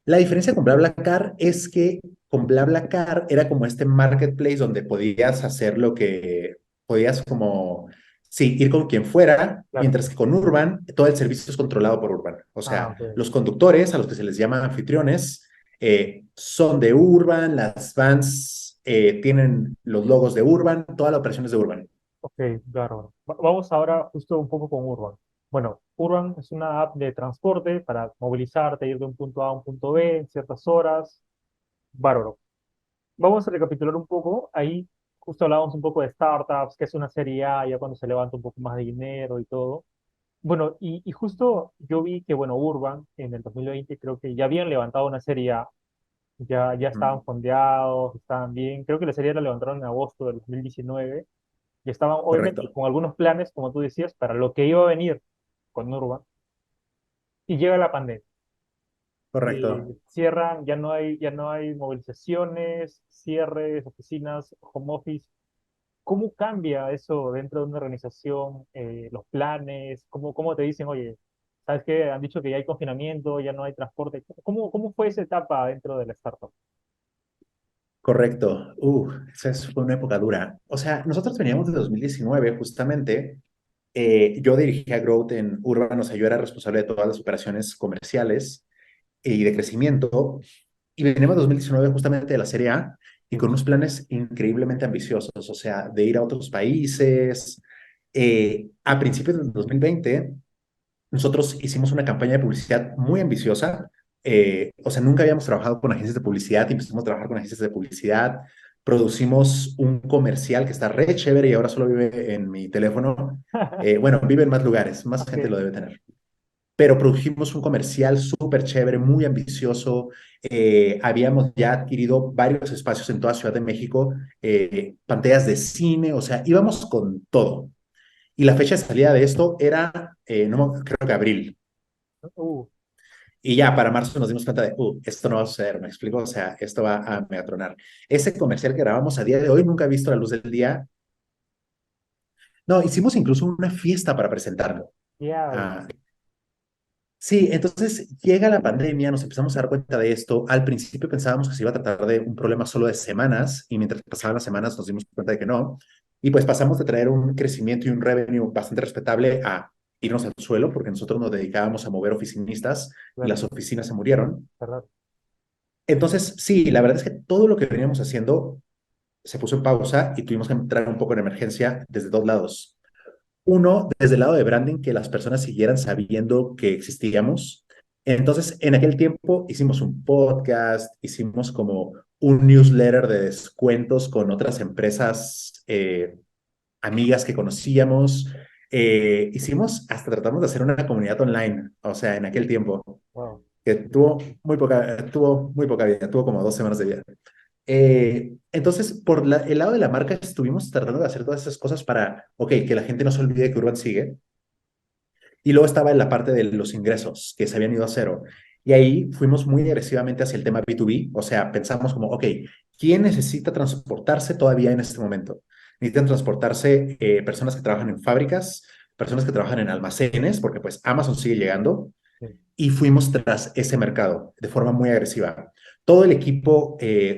La diferencia con BlaBlaCar es que con BlaBlaCar era como este marketplace donde podías hacer lo que podías como, sí, ir con quien fuera, Claro. mientras que con Urban todo el servicio es controlado por Urban. O Ah, sea, ok. los conductores, a los que se les llama anfitriones, son de Urban, las vans tienen los logos de Urban, toda la operación es de Urban. Ok, claro. Vamos ahora justo un poco con Urban. Bueno, Urban es una app de transporte para movilizarte, ir de un punto A a un punto B en ciertas horas. Bárbaro. Vamos a recapitular un poco. Ahí justo hablábamos un poco de startups, que es una serie A, ya cuando se levanta un poco más de dinero y todo. Bueno, y justo yo vi que, bueno, Urban en el 2020 creo que ya habían levantado una serie A, ya estaban Mm, fondeados, estaban bien. Creo que la serie A la levantaron en agosto del 2019 y estaban obviamente correcto, con algunos planes, como tú decías, para lo que iba a venir con Urban. Y llega la pandemia. correcto. Cierran, ya no hay movilizaciones, cierres, oficinas, home office. ¿Cómo cambia eso dentro de una organización? Los planes, ¿cómo te dicen, oye, ¿sabes qué? Han dicho que ya hay confinamiento, ya no hay transporte. ¿Cómo fue esa etapa dentro de la startup? Correcto. Esa fue una época dura. O sea, nosotros veníamos de 2019, justamente. Yo dirigía Growth en Urban, o sea, yo era responsable de todas las operaciones comerciales y de crecimiento. Y veníamos de 2019 justamente de la Serie A y con unos planes increíblemente ambiciosos, o sea, de ir a otros países. A principios del 2020 nosotros hicimos una campaña de publicidad muy ambiciosa. O sea, nunca habíamos trabajado con agencias de publicidad y empezamos a trabajar con agencias de publicidad. Producimos un comercial que está re chévere y ahora solo vive en mi teléfono. Bueno, vive en más lugares, más gente Ok. lo debe tener. Pero produjimos un comercial súper chévere, muy ambicioso. Habíamos ya adquirido varios espacios en toda Ciudad de México, pantallas de cine, o sea, íbamos con todo. Y la fecha de salida de esto era, no, creo que abril. Uh, Y ya para marzo nos dimos cuenta de, esto no va a suceder, me explico, o sea, esto va a megatronar. Ese comercial que grabamos a día de hoy nunca ha visto la luz del día. No, hicimos incluso una fiesta para presentarlo. Diablo. Ah, sí, entonces llega la pandemia, nos empezamos a dar cuenta de esto. Al principio pensábamos que se iba a tratar de un problema solo de semanas y mientras pasaban las semanas nos dimos cuenta de que no. Y pues pasamos de traer un crecimiento y un revenue bastante respetable a irnos al suelo porque nosotros nos dedicábamos a mover oficinistas y Claro, las oficinas se murieron. ¿verdad? Entonces, sí, la verdad es que todo lo que veníamos haciendo se puso en pausa y tuvimos que entrar un poco en emergencia desde dos lados. Uno, desde el lado de branding, que las personas siguieran sabiendo que existíamos. Entonces, en aquel tiempo hicimos un podcast, hicimos como un newsletter de descuentos con otras empresas amigas que conocíamos. Hicimos, hasta tratamos de hacer una comunidad online, o sea, en aquel tiempo, Wow. que tuvo muy poca vida, tuvo como 2 semanas de vida. Entonces, por el lado de la marca, estuvimos tratando de hacer todas esas cosas para, ok, que la gente no se olvide que Urban sigue. Y luego estaba en la parte de los ingresos, que se habían ido a cero. Y ahí fuimos muy agresivamente hacia el tema B2B, o sea, pensamos como, ok, ¿quién necesita transportarse todavía en este momento? Necesitan transportarse personas que trabajan en fábricas, personas que trabajan en almacenes, porque pues Amazon sigue llegando, Sí. y fuimos tras ese mercado de forma muy agresiva. Todo el equipo,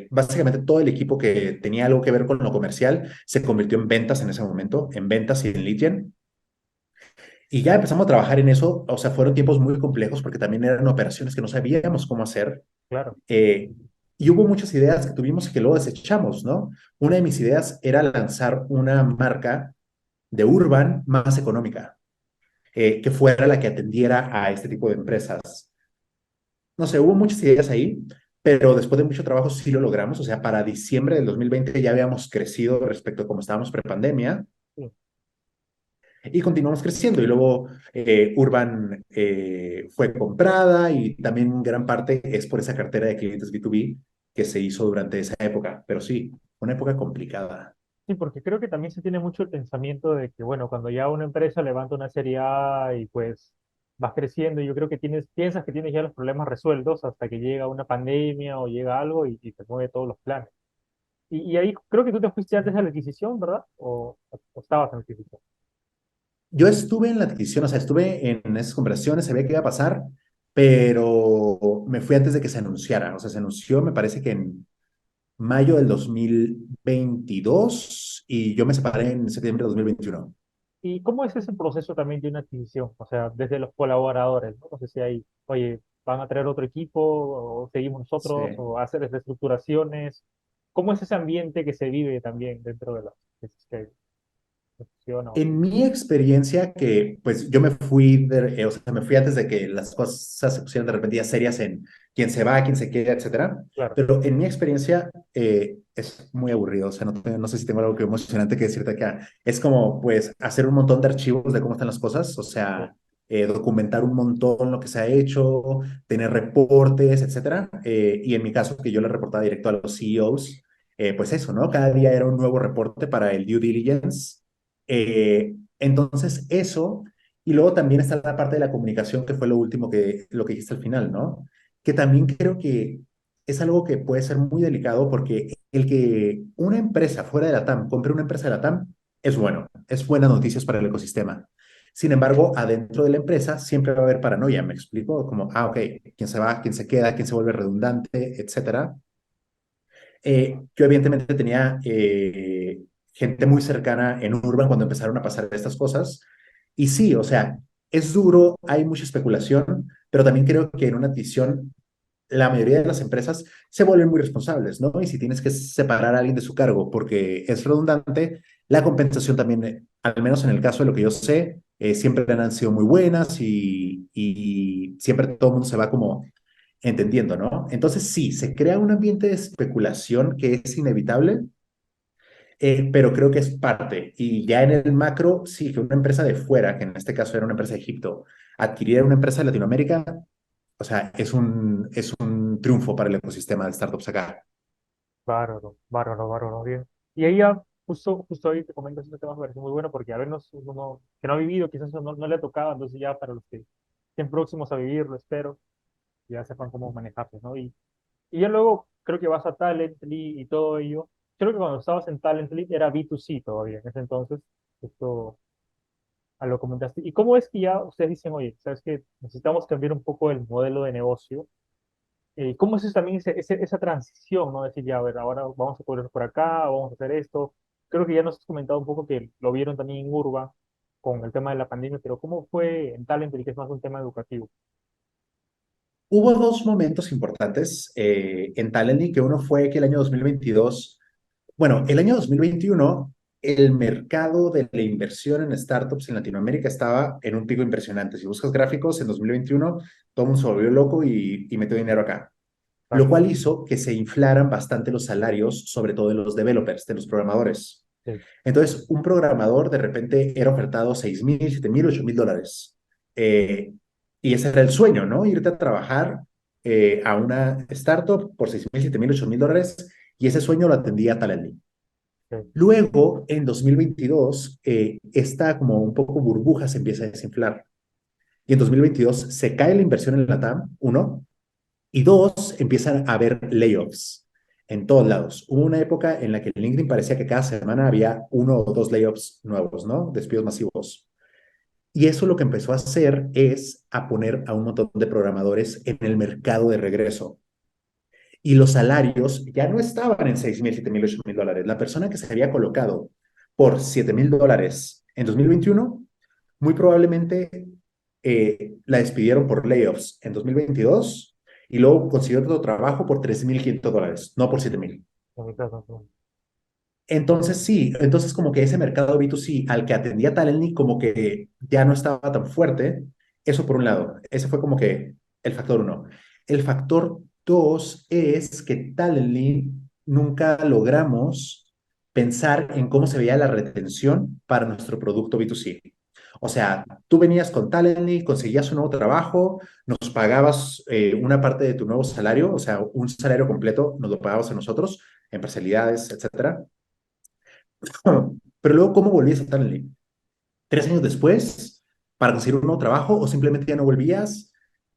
básicamente todo el equipo que tenía algo que ver con lo comercial, se convirtió en ventas en ese momento, en ventas y en lead gen. Y ya empezamos a trabajar en eso, o sea, fueron tiempos muy complejos porque también eran operaciones que no sabíamos cómo hacer. Claro. eh, y hubo muchas ideas que tuvimos y que luego desechamos, ¿no? Una de mis ideas era lanzar una marca de Urban más económica, que fuera la que atendiera a este tipo de empresas. No sé, hubo muchas ideas ahí, pero después de mucho trabajo sí lo logramos. O sea, para diciembre del 2020 ya habíamos crecido respecto a cómo estábamos prepandemia Sí. y continuamos creciendo. Y luego Urban fue comprada y también gran parte es por esa cartera de clientes B2B que se hizo durante esa época. Pero sí, una época complicada. Sí, porque creo que también se tiene mucho el pensamiento de que, bueno, cuando ya una empresa levanta una serie A y pues vas creciendo, yo creo que piensas que tienes ya los problemas resueltos hasta que llega una pandemia o llega algo y te mueve todos los planes. Y ahí creo que tú te fuiste antes de la adquisición, ¿verdad? O estabas en la adquisición. Yo estuve en la adquisición, o sea, estuve en esas conversaciones, sabía qué iba a pasar, pero me fui antes de que se anunciara. O sea, se anunció, me parece que en mayo del 2022 y yo me separé en septiembre de 2021. ¿Y cómo es ese proceso también de una adquisición? O sea, desde los colaboradores, ¿no? No sé si hay, oye, van a traer otro equipo o seguimos Sí. nosotros o hacer reestructuraciones. ¿Cómo es ese ambiente que se vive también dentro de la que funciona? En mi experiencia, que pues yo me fui, o sea, me fui antes de que las cosas se pusieran de repente ya serias en quién se va, quién se queda, etcétera. Claro, Pero en mi experiencia es muy aburrido. O sea, no sé si tengo algo que emocionante que decirte acá. Es como pues hacer un montón de archivos de cómo están las cosas. O sí, sea, documentar un montón lo que se ha hecho, tener reportes, etcétera. Y en mi caso, que yo le reportaba directo a los CEOs, pues eso, ¿no? Cada día era un nuevo reporte para el due diligence. Entonces, eso, y luego también está la parte de la comunicación, que fue lo que dijiste al final, ¿no? Que también creo que es algo que puede ser muy delicado porque el que una empresa fuera de la TAM compre una empresa de la TAM es bueno, es buenas noticias para el ecosistema. Sin embargo, adentro de la empresa siempre va a haber paranoia, ¿me explico? Como, ok, quién se va, quién se queda, quién se vuelve redundante, etcétera. Yo evidentemente tenía gente muy cercana en Urban cuando empezaron a pasar estas cosas. Y sí, o sea, es duro, hay mucha especulación, pero también creo que en una adquisición la mayoría de las empresas se vuelven muy responsables, ¿no? Y si tienes que separar a alguien de su cargo porque es redundante, la compensación también, al menos en el caso de lo que yo sé, siempre han sido muy buenas y siempre todo el mundo se va como entendiendo, ¿no? Entonces sí, se crea un ambiente de especulación que es inevitable, pero creo que es parte. Y ya en el macro, sí, que una empresa de fuera, que en este caso era una empresa de Egipto, adquiriera una empresa de Latinoamérica, o sea, es un triunfo para el ecosistema de startups acá. Bárbaro, bárbaro, bárbaro, bien. Y ahí ya, justo ahí te comento ese tema, me parece muy bueno porque a vernos uno que no ha vivido, quizás no le ha tocado, entonces ya para los que estén próximos a vivirlo, espero, ya sepan cómo manejarse, ¿no? Y ya luego creo que vas a Talently y todo ello. Creo que cuando estabas en Talently era B2C todavía, en ese entonces, esto a lo comentaste. ¿Y cómo es que ya ustedes dicen, oye, sabes que necesitamos cambiar un poco el modelo de negocio? ¿Cómo es eso también esa transición, ¿no? Decir, ya, a ver, ahora vamos a cubrir por acá, vamos a hacer esto. Creo que ya nos has comentado un poco que lo vieron también en Urba con el tema de la pandemia, pero ¿cómo fue en Talently, que es más un tema educativo? Hubo dos momentos importantes en Talently, que uno fue que el año 2022, bueno, el año 2021, el mercado de la inversión en startups en Latinoamérica estaba en un pico impresionante. Si buscas gráficos, en 2021 todo el mundo se volvió loco y metió dinero acá, lo Claro, cual hizo que se inflaran bastante los salarios, sobre todo de los developers, de los programadores. sí, Entonces, un programador de repente era ofertado 6,000, 7,000, 8,000 dólares. Eh, y ese era el sueño, ¿no? Irte a trabajar a una startup por 6,000, 7,000, 8,000 dólares. Y ese sueño lo atendía Talendly. sí, Luego, en 2022, esta como un poco burbuja se empieza a desinflar. Y en 2022 se cae la inversión en la TAM, uno, y dos, empiezan a haber layoffs en todos lados. Hubo una época en la que en LinkedIn parecía que cada semana había uno o dos layoffs nuevos, ¿no? Despidos masivos. Y eso lo que empezó a hacer es a poner a un montón de programadores en el mercado de regreso. Y los salarios ya no estaban en 6,000, 7,000, 8,000 dólares. La persona que se había colocado por 7,000 dólares en 2021, muy probablemente la despidieron por layoffs en 2022 y luego consiguió otro trabajo por 13,500 dólares, no por 7,000. en mi caso, sí. Entonces sí, entonces como que ese mercado B2C al que atendía Talently como que ya no estaba tan fuerte, eso por un lado, ese fue como que el factor uno. El factor dos es que Talently nunca logramos pensar en cómo se veía la retención para nuestro producto B2C. O sea, tú venías con Talently, conseguías un nuevo trabajo, nos pagabas una parte de tu nuevo salario, o sea, un salario completo nos lo pagabas a nosotros, en parcialidades, etcétera. Pero luego, ¿cómo volvías a estar en línea? 3 años después, para conseguir un nuevo trabajo o simplemente ya no volvías.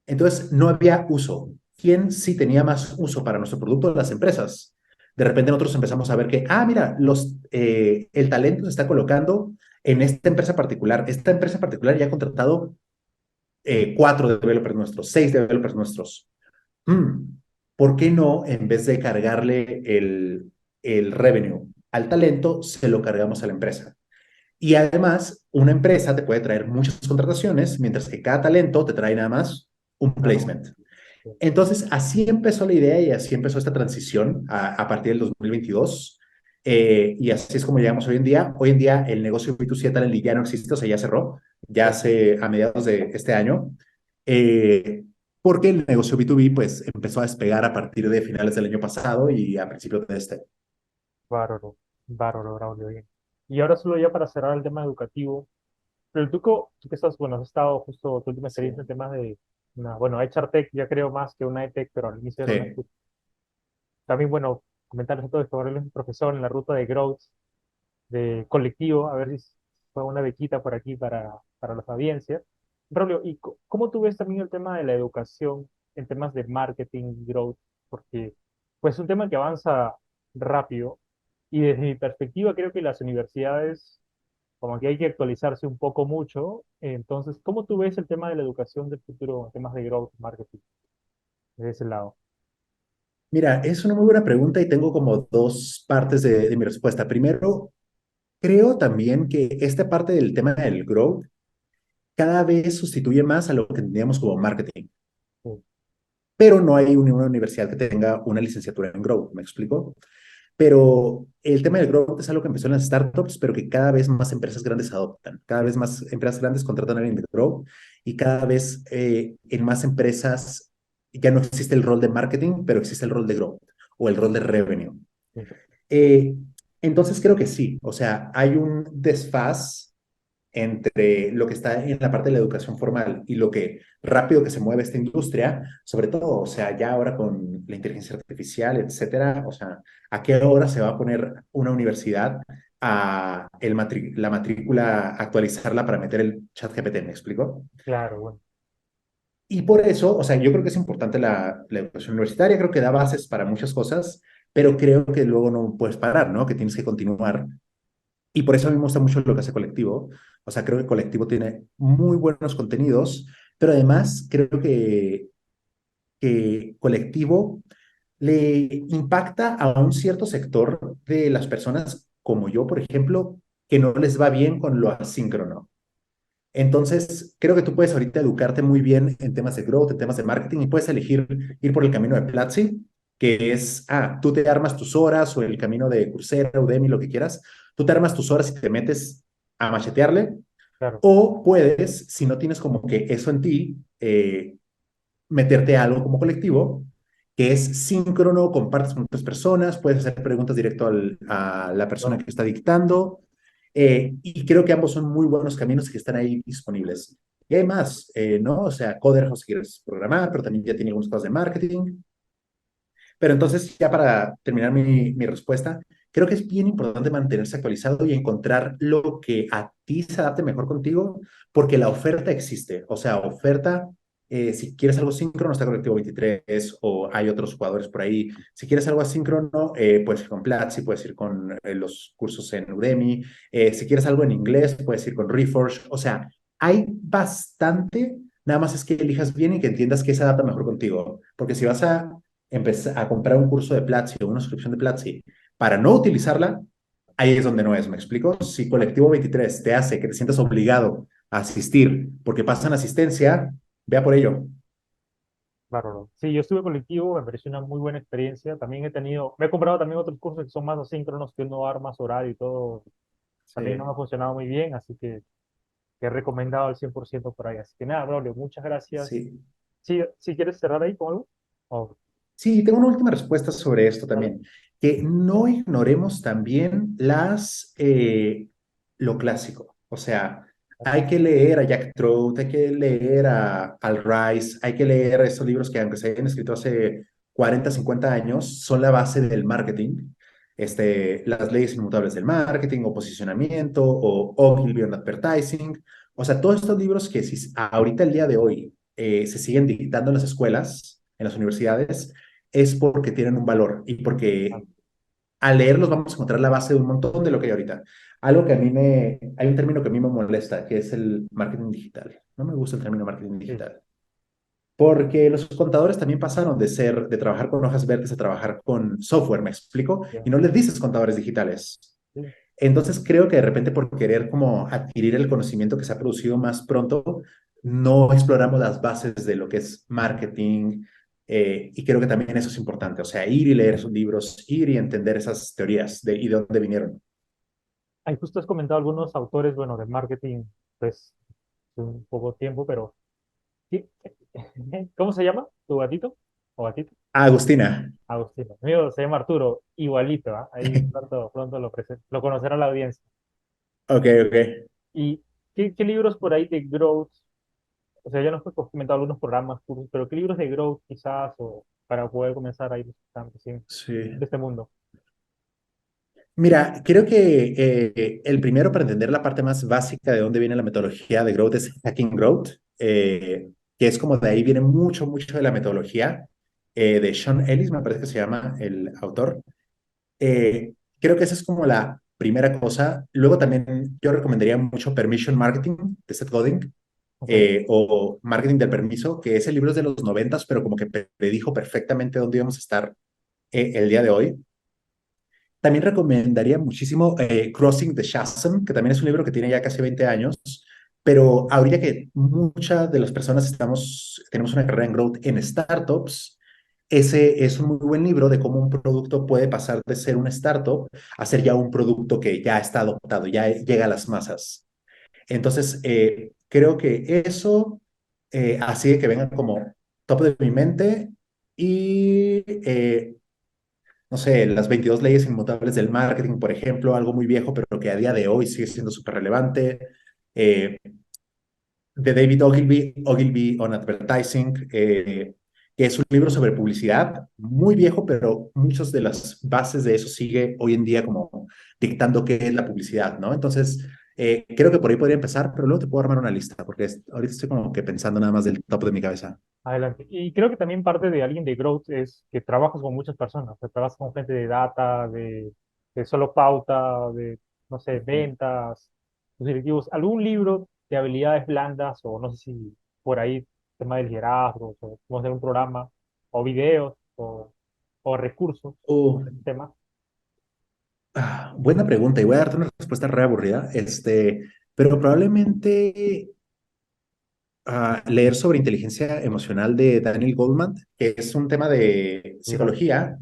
Entonces, no había uso. ¿Quién sí tenía más uso para nuestro producto? Las empresas. De repente nosotros empezamos a ver que, mira, el talento se está colocando en esta empresa particular. Esta empresa particular ya ha contratado 4 developers nuestros, 6 developers nuestros. Mm, ¿Por qué no, en vez de cargarle el revenue al talento, se lo cargamos a la empresa? Y además, una empresa te puede traer muchas contrataciones, mientras que cada talento te trae nada más un Claro, placement. sí. Entonces, así empezó la idea y así empezó esta transición a partir del 2022. Y así es como llegamos hoy en día. Hoy en día el negocio B2C tal ya no existe, o sea, ya cerró, ya Sí. hace a mediados de este año, eh, porque el negocio B2B pues empezó a despegar a partir de finales del año pasado y a principios de este. Bárbaro, bárbaro, Braulio, bien. Y ahora solo ya para cerrar el tema educativo, pero tú que estás, bueno, has estado justo tu última Sí, experiencia en temas de, bueno, HR Tech ya creo más que una EdTech, pero al inicio era una. sí. También, bueno, comentarles a todos que Gabriel es un profesor en la ruta de Growth de colectivo, a ver si fue una bequita por aquí para las audiencias. Braulio, ¿y cómo tú ves también el tema de la educación en temas de marketing, growth? Porque pues es un tema que avanza rápido y desde mi perspectiva creo que las universidades como que hay que actualizarse un poco mucho. Entonces, ¿cómo tú ves el tema de la educación del futuro en temas de growth marketing desde ese lado? Mira, es una muy buena pregunta y tengo como dos partes de mi respuesta. Primero, creo también que esta parte del tema del growth cada vez sustituye más a lo que entendíamos como marketing, Sí, pero no hay una universidad que tenga una licenciatura en growth, ¿me explico? Pero el tema del growth es algo que empezó en las startups, pero que cada vez más empresas grandes adoptan. Cada Sí, vez más empresas grandes contratan a alguien de growth y cada vez en más empresas ya no existe el rol de marketing, pero existe el rol de growth o el rol de revenue. sí, Eh, entonces creo que sí, o sea, hay un desfaz entre lo que está en la parte de la educación formal y lo que rápido que se mueve esta industria, sobre todo, o sea, ya ahora con la inteligencia artificial, etcétera, o sea, ¿a qué hora se va a poner una universidad a la matrícula, actualizarla para meter el chat GPT? ¿Me explico? claro, bueno, Y por eso, o sea, yo creo que es importante la educación universitaria, creo que da bases para muchas cosas, pero creo que luego no puedes parar, ¿no? Que tienes que continuar y por eso a mí me gusta mucho lo que hace Colectivo. O sea, creo que Colectivo tiene muy buenos contenidos, pero además creo que Colectivo le impacta a un cierto sector de las personas como yo, por ejemplo, que no les va bien con lo asíncrono. Entonces, creo que tú puedes ahorita educarte muy bien en temas de growth, en temas de marketing, y puedes elegir ir por el camino de Platzi, que es, tú te armas tus horas o el camino de Coursera, Udemy, lo que quieras. Tú te armas tus horas y te metes a machetearle, claro, o puedes, si no tienes como que eso en ti, meterte a algo como colectivo, que es síncrono, compartes con otras personas, puedes hacer preguntas directo a la persona wow, que está dictando, y creo que ambos son muy buenos caminos que están ahí disponibles. Y hay más, ¿no? O sea, Coder, si quieres programar, pero también ya tiene algunas cosas de marketing. Pero entonces, ya para terminar mi respuesta, creo que es bien importante mantenerse actualizado y encontrar lo que a ti se adapte mejor contigo, porque la oferta existe. O sea, oferta, si quieres algo síncrono, está Colectivo 23 o hay otros jugadores por ahí. Si quieres algo asíncrono, puedes ir con Platzi, puedes ir con los cursos en Udemy. Si quieres algo en inglés, puedes ir con Reforge. O sea, hay bastante. Nada más es que elijas bien y que entiendas qué se adapta mejor contigo. Porque si vas a empezar a comprar un curso de Platzi o una suscripción de Platzi para no utilizarla, ahí es donde no es, ¿me explico? Si Colectivo 23 te hace que te sientas obligado a asistir porque pasan asistencia, vea por ello. claro, no. Sí, yo estuve colectivo, me pareció una muy buena experiencia. También me he comprado también otros cursos que son más asíncronos, que uno arma su horario y todo. También no me ha Sí, funcionado muy bien, así que he recomendado al 100% por ahí. Así que nada, Braulio, muchas gracias. sí. Sí, si quieres cerrar ahí con algo. Oh, Sí, tengo una última respuesta sobre esto dale. también, que no ignoremos también lo clásico. O sea, hay que leer a Jack Trout, hay que leer a Al Rice, hay que leer esos libros que aunque se hayan escrito hace 40, 50 años, son la base del marketing. Las leyes inmutables del marketing o posicionamiento o Ogilvy on Advertising. O sea, todos estos libros que si ahorita el día de hoy se siguen dictando en las escuelas, en las universidades, es porque tienen un valor y Ah, porque al leerlos vamos a encontrar la base de un montón de lo que hay ahorita. Hay un término que a mí me molesta, que es el marketing digital. No me gusta el término marketing sí, digital. Porque los contadores también pasaron de trabajar con hojas verdes a trabajar con software, ¿me explico? ya, Y no les dices contadores digitales. sí. Entonces creo que de repente por querer como adquirir el conocimiento que se ha producido más pronto, no exploramos las bases de lo que es marketing, y creo que también eso es importante, o sea, ir y leer esos libros, ir y entender esas teorías y de dónde vinieron. Ahí justo has comentado algunos autores, bueno, de marketing, pues, un poco tiempo, pero sí. ¿Cómo se llama tu gatito? ¿O gatito? Agustina. Agustín. El mío se llama Arturo, igualito, ¿ah? Ahí pronto lo conocerá la audiencia. Ok, ok. ¿Y qué libros por ahí de growth? O sea, ya nos has comentado algunos programas, cursos, pero ¿qué libros de growth quizás o para poder comenzar a ir sí, de Sí. este mundo? Mira, creo que el primero para entender la parte más básica de dónde viene la metodología de growth es Hacking Growth, que es como de ahí viene mucho, mucho de la metodología de Sean Ellis, me parece que se llama el autor. Creo que esa es como la primera cosa. Luego también yo recomendaría mucho Permission Marketing de Seth Godin, Ok. o Marketing del Permiso, que ese libro es de los 90, pero como que predijo perfectamente dónde íbamos a estar el día de hoy. También recomendaría muchísimo Crossing the Chasm, que también es un libro que tiene ya casi 20 años, pero ahorita que muchas de las personas tenemos una carrera en growth en startups, ese es un muy buen libro de cómo un producto puede pasar de ser una startup a ser ya un producto que ya está adoptado, ya llega a las masas. Entonces, creo que eso, así de que vengan como top de mi mente y, no sé, las 22 leyes inmutables del marketing, por ejemplo, algo muy viejo, pero que a día de hoy sigue siendo súper relevante. Eh, de David Ogilvy, Ogilvy on Advertising, que es un libro sobre publicidad, muy viejo, pero muchas de las bases de eso sigue hoy en día como dictando qué es la publicidad, ¿no? Entonces, creo que por ahí podría empezar, pero luego te puedo armar una lista, porque ahorita estoy como que pensando nada más del top de mi cabeza. Adelante. Y creo que también parte de alguien de growth es que trabajas con muchas personas, o sea, trabajas con gente de data, de solo pauta, de, no sé, ventas, los directivos. ¿Algún libro de habilidades blandas o no sé si por ahí tema de liderazgo o cómo hacer un programa o videos o recursos Uh, sobre este tema? buena pregunta y voy a darte una respuesta re aburrida, pero probablemente leer sobre inteligencia emocional de Daniel Goldman, que es un tema de Liderazgo. psicología,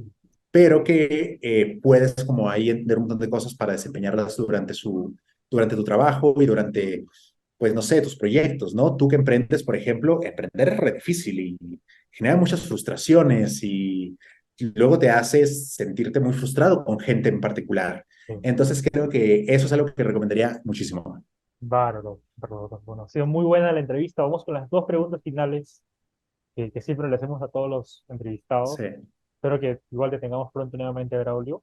pero que puedes como ahí entender un montón de cosas para desempeñarlas durante tu trabajo y durante, pues no sé, tus proyectos, ¿no? Tú que emprendes, por ejemplo, emprender es re difícil y genera muchas frustraciones y luego te haces sentirte muy frustrado con gente en particular. Sí. Entonces creo que eso es algo que recomendaría muchísimo. Bárbaro, bárbaro. Bueno, ha sido muy buena la entrevista. Vamos con las dos preguntas finales que siempre le hacemos a todos los entrevistados. Sí. Espero que igual te tengamos pronto nuevamente, Braulio.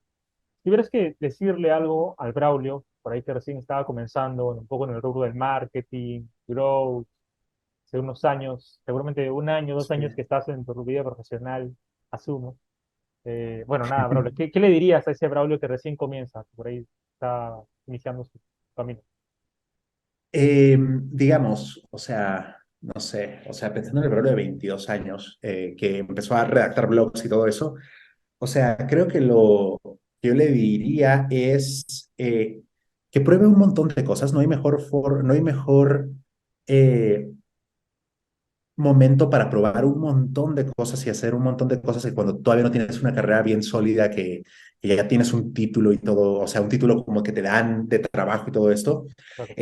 Si tuvieras que decirle algo al Braulio, por ahí que recién estaba comenzando, un poco en el rubro del marketing, growth, hace unos años, seguramente un año, dos Sí. años que estás en tu vida profesional, asumo. Bueno, nada, Braulio, ¿qué le dirías a ese Braulio que recién comienza, que por ahí está iniciando su camino? Digamos, o sea, no sé, o sea, pensando en el verano de 22 años, que empezó a redactar blogs y todo eso, o sea, creo que lo que yo le diría es que pruebe un montón de cosas, no hay mejor eh, momento para probar un montón de cosas y hacer un montón de cosas que cuando todavía no tienes una carrera bien sólida, que ya tienes un título y todo, o sea, un título como que te dan de trabajo y todo esto. Claro.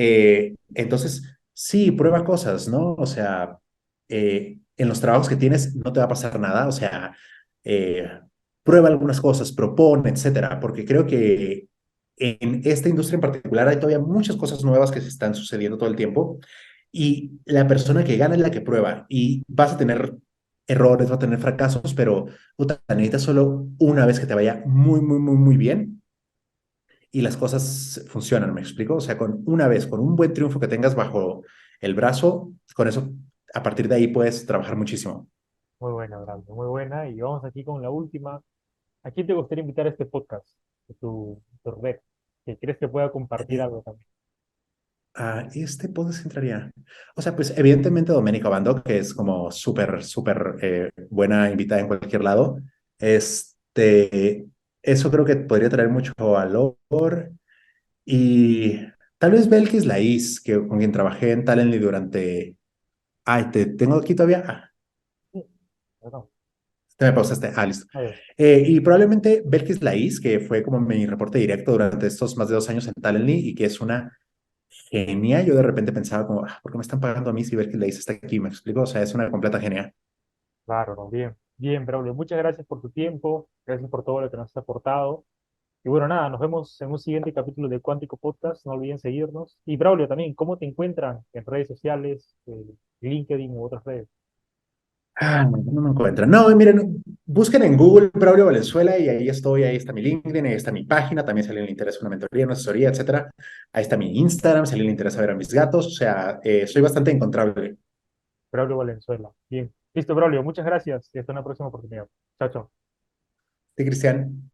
Entonces, sí, prueba cosas, ¿no? O sea, en los trabajos que tienes no te va a pasar nada, o sea, eh, prueba algunas cosas, propone, etcétera, porque creo que en esta industria en particular hay todavía muchas cosas nuevas que se están sucediendo todo el tiempo y la persona que gana es la que prueba. Y vas a tener errores, vas a tener fracasos, pero puta, necesitas solo una vez que te vaya muy, muy, muy, muy bien y las cosas funcionan, ¿me explico? O sea, con una vez, con un buen triunfo que tengas bajo el brazo, con eso, a partir de ahí puedes trabajar muchísimo. Muy buena, Braulio, muy buena. Y vamos aquí con la última. ¿A quién te gustaría invitar a este podcast, de tu red? ¿Que crees que pueda compartir Eh, algo también? este podcast entraría. O sea, pues evidentemente Doménica Bando, que es como súper, súper buena invitada en cualquier lado. Eso creo que podría traer mucho valor. Y tal vez Belkis Laiz, con quien trabajé en Talently durante... Ay, te tengo aquí todavía. Sí, perdón. Te me pausaste. Listo. A ver, Y probablemente Belkis Laiz, que fue como mi reporte directo durante estos más de 2 años en Talently y que es una genia. Yo de repente pensaba como, ¿por qué me están pagando a mí si Belkis Laiz está aquí? ¿Me explico? O sea, es una completa genia. claro, bien, bien, Braulio. Muchas gracias por tu tiempo, gracias por todo lo que nos has aportado. Y bueno, nada, nos vemos en un siguiente capítulo de Cuántico Podcast. No olviden seguirnos. Y Braulio también, ¿cómo te encuentran en redes sociales, LinkedIn u otras redes? No me encuentran. No, miren, busquen en Google Braulio Valenzuela y ahí estoy, ahí está mi LinkedIn, ahí está mi página, también si a alguien le interesa una mentoría, una asesoría, etcétera. Ahí está mi Instagram, si a alguien le interesa ver a mis gatos, o sea, soy bastante encontrable. Braulio Valenzuela. Bien. Listo, Braulio, muchas gracias y hasta una próxima oportunidad. Chao, chao. Sí, Cristian.